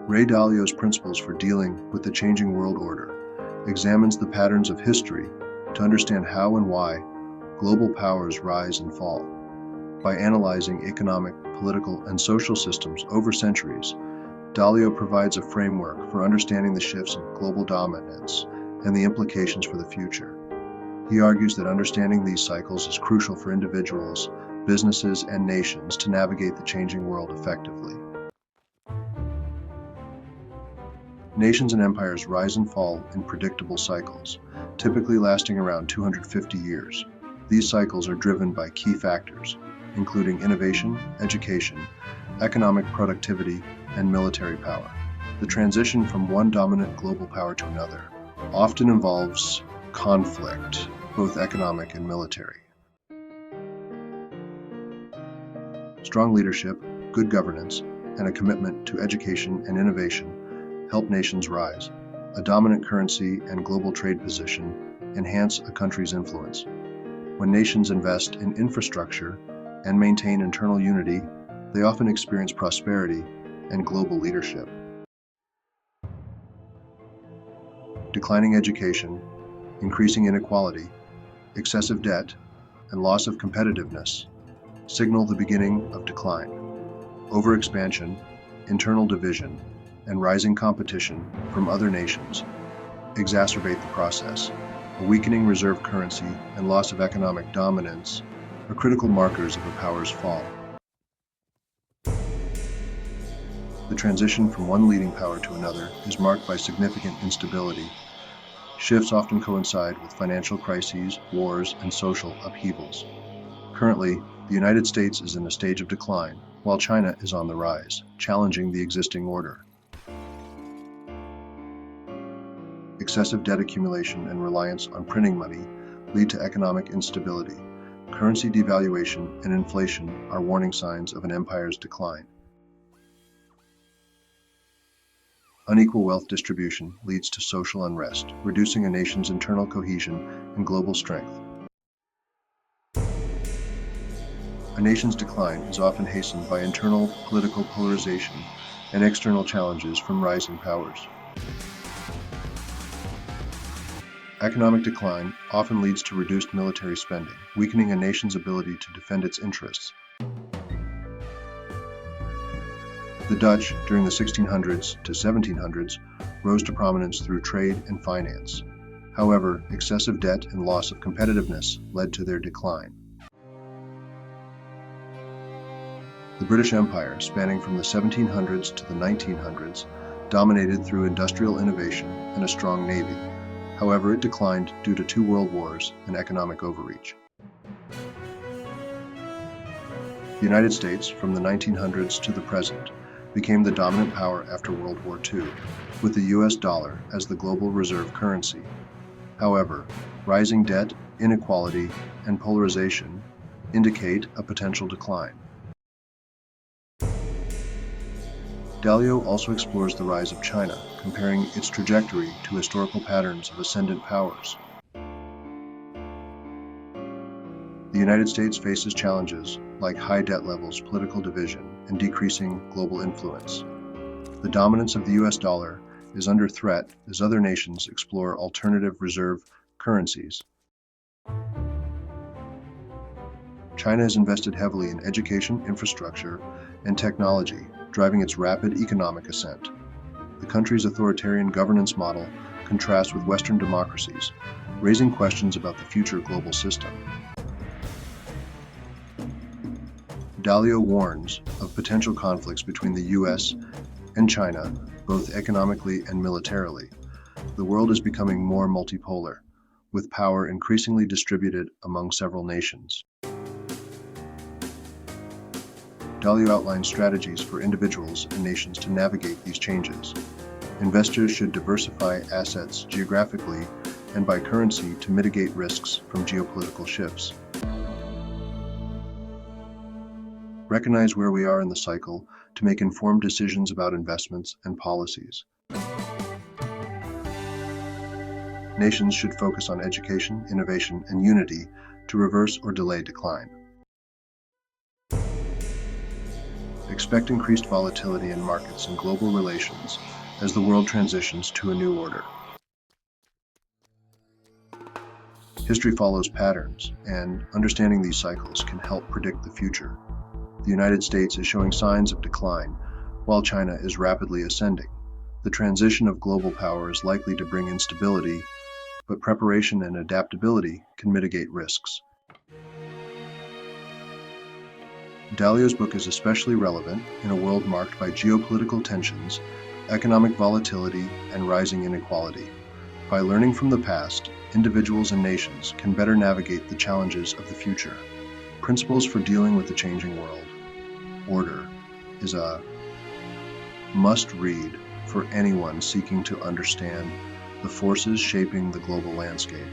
Ray Dalio's principles for dealing with the changing world order examines the patterns of history to understand how and why global powers rise and fall. By analyzing economic, political, and social systems over centuries, Dalio provides a framework for understanding the shifts in global dominance and the implications for the future. He argues that understanding these cycles is crucial for individuals, businesses, and nations to navigate the changing world effectively. Nations and empires rise and fall in predictable cycles, typically lasting around 250 years. These cycles are driven by key factors, including innovation, education, economic productivity, and military power. The transition from one dominant global power to another often involves conflict, both economic and military. Strong leadership, good governance, and a commitment to education and innovation help nations rise. A dominant currency and global trade position enhance a country's influence. When nations invest in infrastructure and maintain internal unity, they often experience prosperity and global leadership. Declining education, increasing inequality, excessive debt, and loss of competitiveness signal the beginning of decline. Overexpansion, internal division, and rising competition from other nations exacerbate the process. A weakening reserve currency and loss of economic dominance are critical markers of a power's fall. The transition from one leading power to another is marked by significant instability. Shifts often coincide with financial crises, wars, and social upheavals. Currently, the United States is in a stage of decline, while China is on the rise, challenging the existing order. Excessive debt accumulation and reliance on printing money lead to economic instability. Currency devaluation and inflation are warning signs of an empire's decline. Unequal wealth distribution leads to social unrest, reducing a nation's internal cohesion and global strength. A nation's decline is often hastened by internal political polarization and external challenges from rising powers. Economic decline often leads to reduced military spending, weakening a nation's ability to defend its interests. The Dutch, during the 1600s to 1700s, rose to prominence through trade and finance. However, excessive debt and loss of competitiveness led to their decline. The British Empire, spanning from the 1700s to the 1900s, dominated through industrial innovation and a strong navy. However, it declined due to 2 world wars and economic overreach. The United States, from the 1900s to the present, became the dominant power after World War II, with the US dollar as the global reserve currency. However, rising debt, inequality, and polarization indicate a potential decline. Dalio also explores the rise of China, comparing its trajectory to historical patterns of ascendant powers. The United States faces challenges like high debt levels, political division, and decreasing global influence. The dominance of the US dollar is under threat as other nations explore alternative reserve currencies. China has invested heavily in education, infrastructure, and technology, driving its rapid economic ascent. The country's authoritarian governance model contrasts with Western democracies, raising questions about the future global system. Dalio warns of potential conflicts between the US and China, both economically and militarily. The world is becoming more multipolar, with power increasingly distributed among several nations. Dalio outlines strategies for individuals and nations to navigate these changes. Investors should diversify assets geographically and by currency to mitigate risks from geopolitical shifts. Recognize where we are in the cycle to make informed decisions about investments and policies. Nations should focus on education, innovation, and unity to reverse or delay decline. expect increased volatility in markets and global relations as the world transitions to a new order. History follows patterns, and understanding these cycles can help predict the future. The United States is showing signs of decline, while China is rapidly ascending. The transition of global power is likely to bring instability, but preparation and adaptability can mitigate risks. Dalio's book is especially relevant in a world marked by geopolitical tensions, economic volatility, and rising inequality. By learning from the past, individuals and nations can better navigate the challenges of the future. Principles for Dealing with the Changing World Order is a must-read for anyone seeking to understand the forces shaping the global landscape.